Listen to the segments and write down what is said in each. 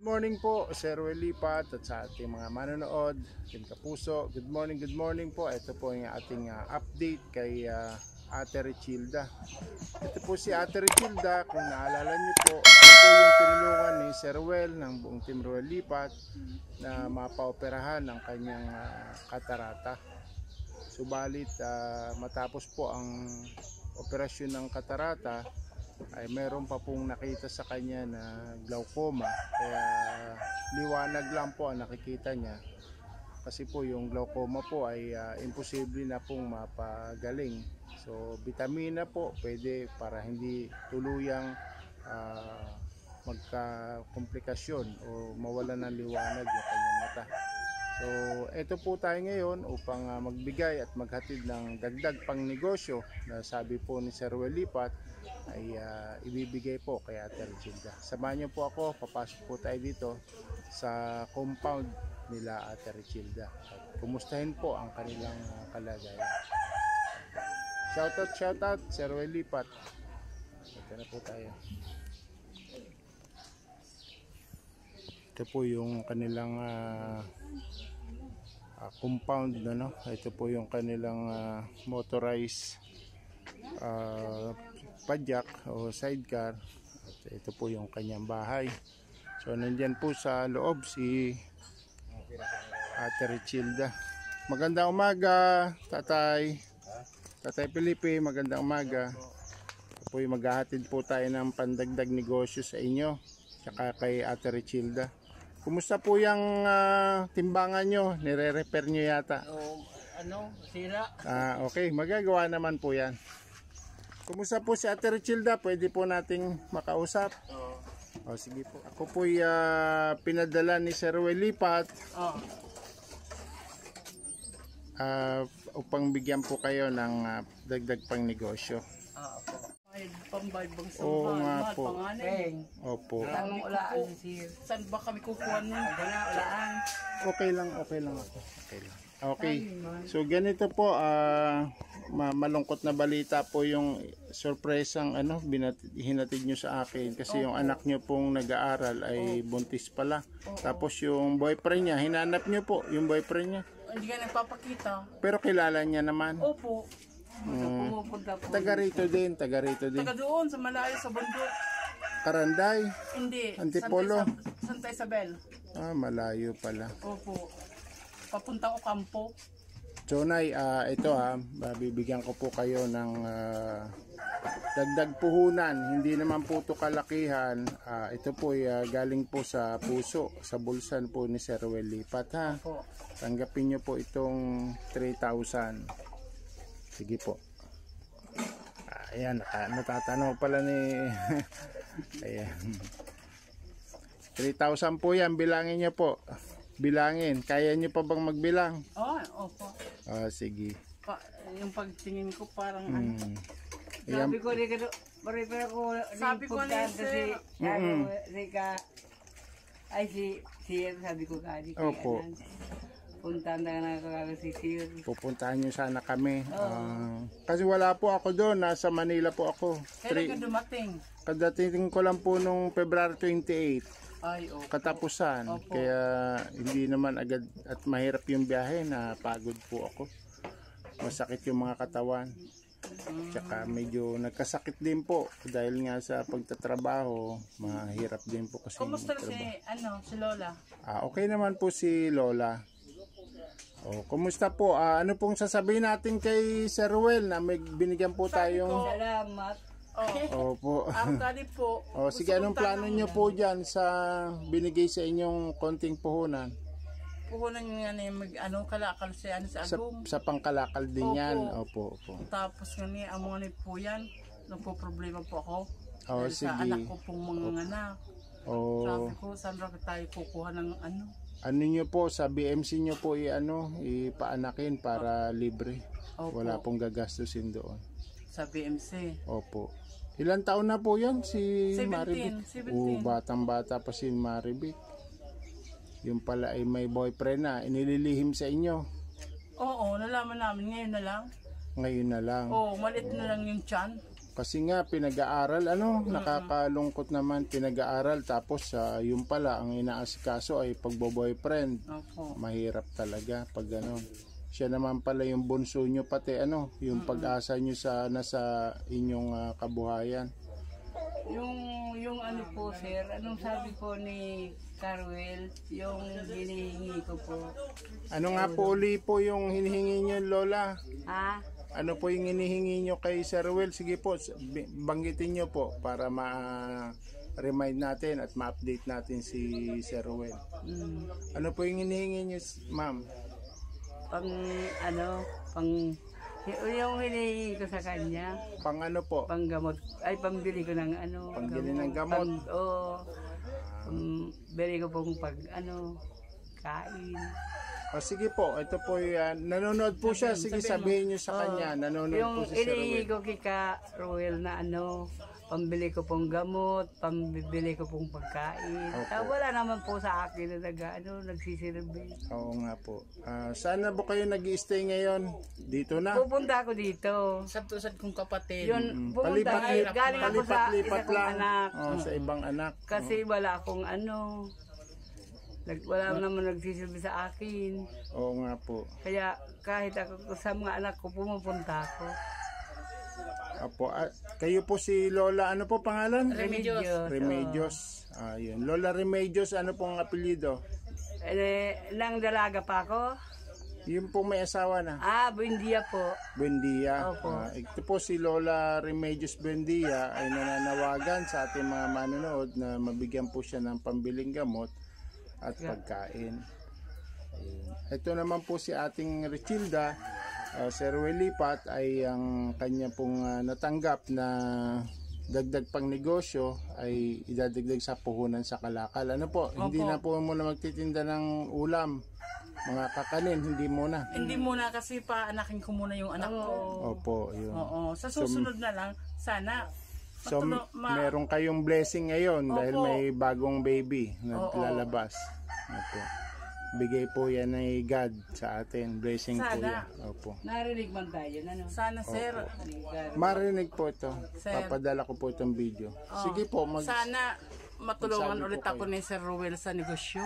Good morning po, Sir Ruel Lipat at sa ating mga manonood, Team Kapuso. Good morning po. Ito po yung ating update kay Ate Richilda. Ito po si Ate Richilda, kung naalala niyo po, ito yung tinulungan ni Sir Ruel ng buong Team Ruel Lipat na mapaoperahan ang kanyang katarata. Subalit matapos po ang operasyon ng katarata, ay meron pa pong nakita sa kanya na glaucoma, kaya liwanag lang po ang nakikita niya kasi po yung glaucoma po ay imposible na pong mapagaling. So vitamina po pwede para hindi tuluyang magka-komplikasyon o mawala ng liwanag yung kanyang mata. So ito po tayo ngayon upang magbigay at maghatid ng dagdag pang negosyo na sabi po ni Sir Ruel Lipat ay ibibigay po kay Ate Richilda. Samahan niyo po ako, papasok po tayo dito sa compound nila Ate Richilda at kumustahin po ang kanilang kalagayan. Shoutout Sir Ruel Lipat. Ito na po tayo. Ito po yung kanilang compound, no? Ito po yung kanilang motorized padyak o sidecar. Ito po yung kanyang bahay. So nandyan po sa loob si Ate Richilda. Magandang umaga, Tatay Felipe, magandang umaga. Ito po yung maghahatid po tayo ng pandagdag negosyo sa inyo saka kay Ate Richilda. Kumusta po yung timbangan nyo? Nire-repair nyo yata? Sira. Okay, magagawa naman po yan. Kumusta po si Ate Richilda? Pwede po nating makausap? O sige po. Ako po pinadala ni Sir Ruel Lipat upang bigyan po kayo ng dagdag pang negosyo. Pambayad bang sa Oo nga po. Opo. Opo. Saan ba kami kukuha nun? Ulaan. Okay lang ako. Okay. So ganito po, malungkot na balita po yung sorpresang hinatid nyo sa akin kasi yung anak nyo pong nag-aaral ay buntis pala. Tapos yung boyfriend niya, hinanap nyo po yung boyfriend niya. Hindi ka nagpapakita. Pero kilala niya naman. Opo. Pumupunta po. Taga rito din. Taga doon sa malayo sa bundok. Karanday? Hindi. Antipolo? Santa Isabel. Malayo pala. Opo. Papunta ko kampo. So Nay, ito bibigyan ko po kayo ng dagdag puhunan. Hindi naman po ito kalakihan. Ito po galing po sa puso, sa bulsan po ni Sir Ruel Lipat ha. Opo. Tanggapin nyo po itong 3,000. Sige po. Ayan, natatanaw pala ni ayan. 3,000 po yan, bilangin nyo po. Bilangin, kaya nyo pa bang magbilang? Opo. Sige. Yung pagtingin ko parang Ayan. sabi ko na sabi ko kadi. Opo. Puntahan na si Sir. Pupuntahan nyo sana kami. Kasi wala po ako doon, nasa Manila po ako. Kailan ka dumating? Kadating ko lang po nung February 28. Ay, okay. Katapusan. Opo. Kaya hindi naman agad at mahirap yung biyahe, na pagod po ako. Masakit yung mga katawan. Tsaka medyo nagkasakit din po dahil nga sa pagtatrabaho, mahirap din po kasi. Kumusta si Lola? Okay naman po si Lola. Kumusta po? Ano pong sasabihin natin kay Sir Ruel na may binigyan po tayong... Salamat. Opo. Actually po. Sige, anong plano nyo po dyan sa binigay sa inyong konting puhunan? Puhunan nyo yan kalakal sa agong. Sa pangkalakal din yan. Opo. Tapos nga ang mga po yan, nagpo-problema po ako. Sige. Sa anak ko pong mga anak. Sabi ko, saan ba tayo kukuha ng Ano nyo po, sa BMC nyo po ipaanakin para libre. Opo. Wala pong gagastusin doon. Sa BMC. Opo. Ilan taon na po yan si 17, Maribik? 17. Batang-bata pa si Maribik. Yung pala ay may boyfriend na, inililihim sa inyo. Oo, nalaman namin ngayon na lang. Ngayon na lang. Malit na lang yung tiyan. Kasi nga pinag-aaral, nakakalungkot naman, pinag-aaral tapos yung pala ang inaasikaso ay pagbo-boyfriend. Opo. Mahirap talaga pag gano'n. Siya naman pala yung bunso nyo pati yung pag-asa nyo sa nasa inyong kabuhayan. Yung ano po sir, anong sabi po ni Carwell, yung hinihingi ko po. Ano nga po uli po yung hinihingi nyo, Lola? Ha? Ano po yung hinihingi nyo kay Sir Will? Sige po, banggitin nyo po para ma-remind natin at ma-update natin si Sir Will. Ano po yung hinihingi nyo, ma'am? Yung hinihingi ko sa kanya, Pang ano po? panggamot, ay pambili ko ng ano. Pangbili ng gamot? Bili ko pong kain. O sige po, ito po yan. Nanonood po siya. Sige, sabihin nyo sa kanya. Nanonood Yung po si Sir hinihingi Will. ko kay Roel na pambili ko pong gamot, pambili ko pong pagkain. Opo. Wala naman po sa akin na nagsisilbi. Oo nga po. Sana po kayo nag-i-stay ngayon? Dito na? Pupunta ako dito. Sad kong kapatid. Yun, pumunta galing ako sa isa kong lang. anak. Sa ibang anak. Kasi wala akong wala naman nagsisilbi sa akin. Oo nga po. Kaya kahit ako sa mga anak ko, pumupunta ako. Apo, kayo po si Lola, ano po pangalan? Remedios. Remedios. Ayun. Lola Remedios, ano pong apelyido? Nang dalaga pa ako. Yung pong may asawa na. Buendia po. Buendia. Opo. Ito po si Lola Remedios Buendia ay nananawagan sa ating mga manonood na mabigyan po siya ng pambiling gamot at pagkain. Ayun. Ito naman po si ating Richilda. Sir Wilipat ay ang kanya pong natanggap na dagdag pang negosyo ay idadagdag sa puhunan sa Kalakal. Ano po? Hindi na po muna magtitinda ng ulam. Mga kakanin, hindi muna. Hindi muna kasi paanakin ko muna yung anak ko. Opo, yun. Oo. Sa susunod na lang, sana. So, meron kayong blessing ngayon dahil Opo. may bagong baby na lalabas. Opo. Bigay po yan ay God sa atin. Blessing po yan. Sana. Opo. Narinig man tayo. Sana sir. Marinig po ito. Sir. Papadala ko po itong video. Sige po. Sana matulungan magsabi ulit po ako ni Sir Ruel sa negosyo.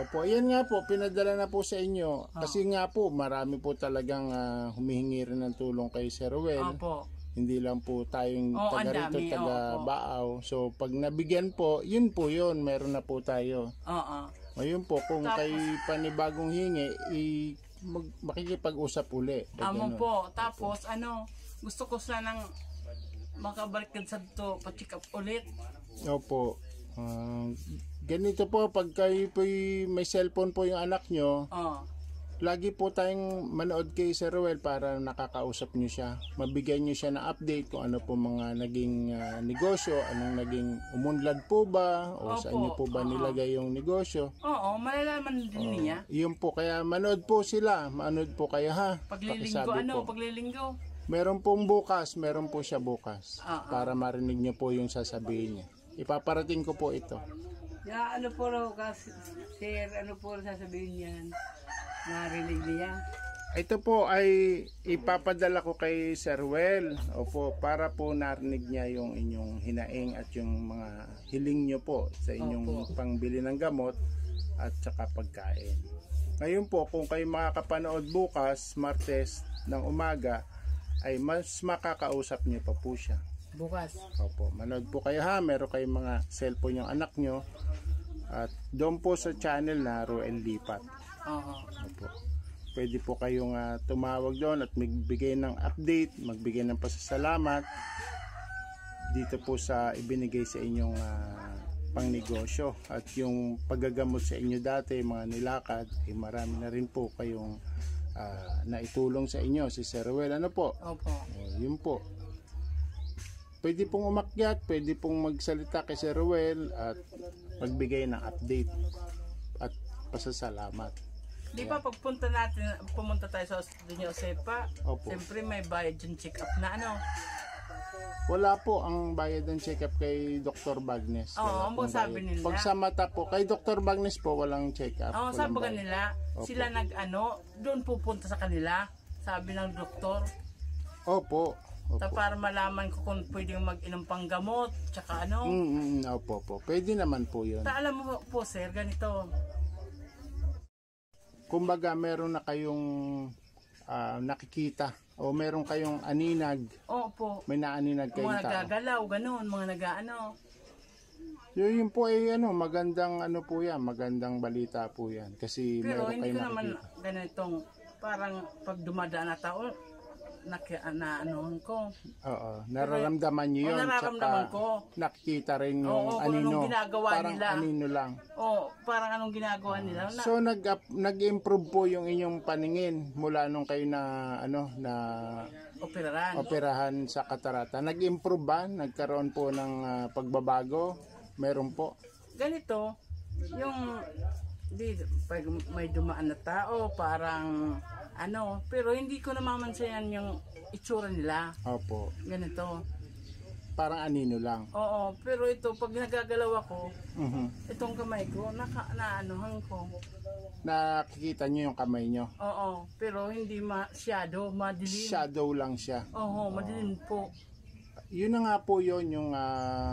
Opo. Yan nga po. Pinadala na po sa inyo. Kasi nga po, marami po talagang humihingi rin ng tulong kay Sir Ruel. Opo. Hindi lang po tayong Oo, taga ang rito, dami. taga Oo. Baaw. So, pag nabigyan po, yun po yun. Meron na po tayo. Oo. Ngayon po, kung Tapos, kay panibagong hingi, makikipag-usap uli. Amo po. Tapos gusto ko sanang makabalik sa to, pa-check up ulit. Opo. Ganito po, pag kayo po may cellphone po yung anak nyo, lagi po tayong manood kay Sir Ruel para nakakausap nyo siya. Mabigyan nyo siya ng update kung ano po mga naging negosyo, anong naging umunlad po ba, o sa inyo po ba nilagay yung negosyo. Oo, malalaman din niya. Yun po, kaya manood po sila. Manood po kayo ha. Paglilinggo, Pakisabi po. paglilinggo. Meron pong bukas, meron po siya bukas. Para marinig niyo po yung sasabihin niya. Ipaparating ko po ito. Ano po raw kasi, sir, ano po sasabihin yan? Narinig niya. Ito po ay ipapadala ko kay Sir Well. Opo, para po narinig niya yung inyong hinaing at yung mga hiling niyo po sa inyong pangbili ng gamot at saka pagkain. Ngayon po, kung kayo makakapanood bukas, Martes ng umaga, ay mas makakausap niyo pa po siya. Bukas. Opo, manood po kayo ha. Meron kayong mga cellphone yung anak nyo. At doon po sa channel na Ruel Lipat. Opo. Pwede po kayong tumawag doon at magbigay ng update, magbigay ng pasasalamat dito po sa ibinigay sa inyong pangnegosyo. At yung paggagamot sa inyo dati, mga nilakad, marami na rin po kayong naitulong sa inyo si Sir Ruel. Ano po? Opo. Yun po. Pwede pong umakyat, pwede pong magsalita kay Sir Ruel at magbigay ng update at pasasalamat. Di ba pagpunta natin, pumunta tayo sa Doña Josepa, Opo. siyempre may bayad yung check-up na Wala po ang bayad ng check-up kay Dr. Bagnes. Oo, ang pong sabi bayad. nila. Pag sa mata po, kay Dr. Bagnes po walang check-up. Oo, walang sabi bayad. nila, Opo. sila doon pupunta sa kanila, sabi ng doktor. Opo. Ta para malaman ko kung pwedeng mag-inom pang gamot, tsaka ano. Opo po. Pwede naman po yun. Ta alam mo po sir, ganito. Kumbaga meron na kayong nakikita o meron kayong aninag. Opo. May naaninag kayong Mga tao. nagagalaw, ganun, mga nagaano. Yun po ay magandang po yan, magandang balita po yan. Kasi Pero meron hindi kayong ko naman nakikita. ganitong, parang pag dumadaan na tao, naanuhan ko. Oo, nararamdaman nyo yun. nararamdaman tsaka ko. Nakikita rin yung Oo, kung anino. anong ginagawa Parang nila. anino lang. Parang anong ginagawa nila. So nag-improve po yung inyong paningin mula nung kayo na Operaran. operahan sa katarata. Nag-improve ba? Nagkaroon po ng pagbabago? Meron po. Ganito, yung pag may dumaan na tao, parang pero hindi ko namamansayan yung itsura nila. Opo. Ganito. Parang anino lang. Oo, pero ito, pag nagagalaw ako, Mhm. itong kamay ko, naanuhan ko. Nakikita nyo yung kamay nyo. Oo, pero hindi masyado, madilim. Shadow lang siya. Oo, madilim po. Yun na nga po yun, yung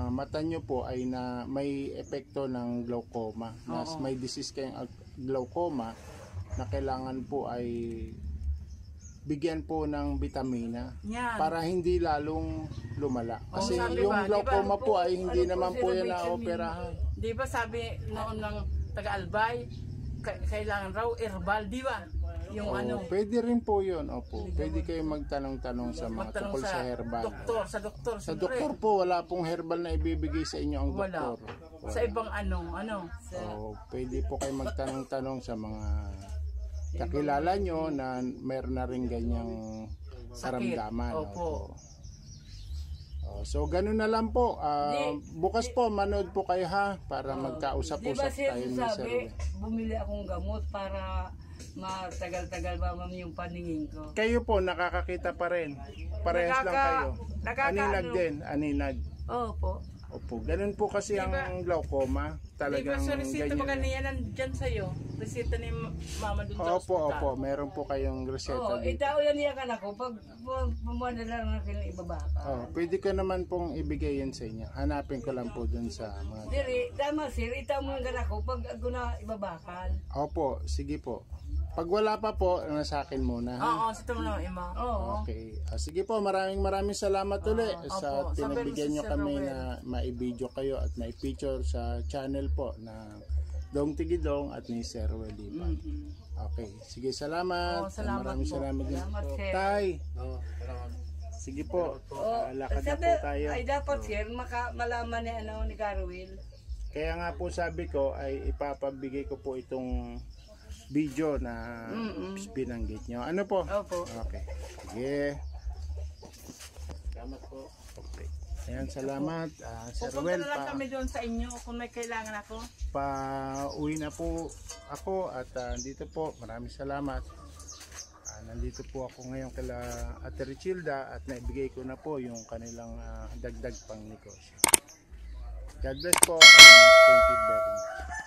mata nyo po ay may epekto ng glaucoma. Oo. May disease kayong glaucoma na kailangan po ay bigyan po ng bitamina Yan. para hindi lalong lumala. Kasi sabi yung ba, glaucoma diba, po ay hindi ano po naman po sila yan may na-operahan. Di ba sabi noon ng taga-Albay, kailangan raw herbal, di ba? Yung Pwede rin po yun. Opo. Pwede kayo magtanong-tanong sa mga magtanong tungkol sa herbal. sa doktor. Sa doktor po, wala pong herbal na ibibigay sa inyo ang Wala. doktor. Sa ibang Pwede po kayo magtanong-tanong sa mga kakilala nyo na meron na rin ganyang Sakit. karamdaman. Opo. So, ganun na lang po. Bukas po, manood po kayo ha, para Di ba magkausap-usap sir, tayo ni Sir sabi, Ruel. bumili akong gamot para matagal-tagal ba yung paningin ko. Kayo po, nakakakita pa rin. Parehas lang kayo. Aninag din, aninag. Opo. Opo, ganun po kasi ang glaucoma. Di Talagang ba sa resita ganyan. mo kanina nandyan sa'yo? Resita ni mama dun sa Opo, ospital. opo, meron po kayong reseta dito. Itao yan niya ka na ko. Pag pumanda lang natin ibabaka. Pwede ko naman pong ibigay yan sa inyo. Hanapin ko lang po dun sa mga... Diri, tama sir, itao mo yung ganak ko pag ako na ibabakal. Opo, sige po. Pag wala pa po, nasa akin muna. Ha? Oo, sa tama naman, Ima. Oo. Okay. Sige po, maraming salamat ulit sa opo. pinagbigyan Sabi nyo ni Sir kami Ruel. na mai-video kayo at mai-picture sa channel po na Dong Tigidong at ni Sir Ruel Lipan. Okay. Sige, salamat. Oo, salamat Maraming po. salamat din Salamat, po. sir. Tay. Sige po. Lakad na po tayo. Ay dapat sir, malaman ni Carwil. Kaya nga po sabi ko ay ipapabigay ko po itong video na binanggit nyo. Ano po? Opo. Okay. Sige. Salamat po. Okay. Ayan, salamat. Sir Pupunta Ruel, na lang kami doon sa inyo kung may kailangan ako. pa-uwi na po ako at dito po. Maraming salamat. Nandito po ako ngayon kala Ate Richilda at naibigay ko na po yung kanilang dagdag pang negosyo. God bless po and thank you very much.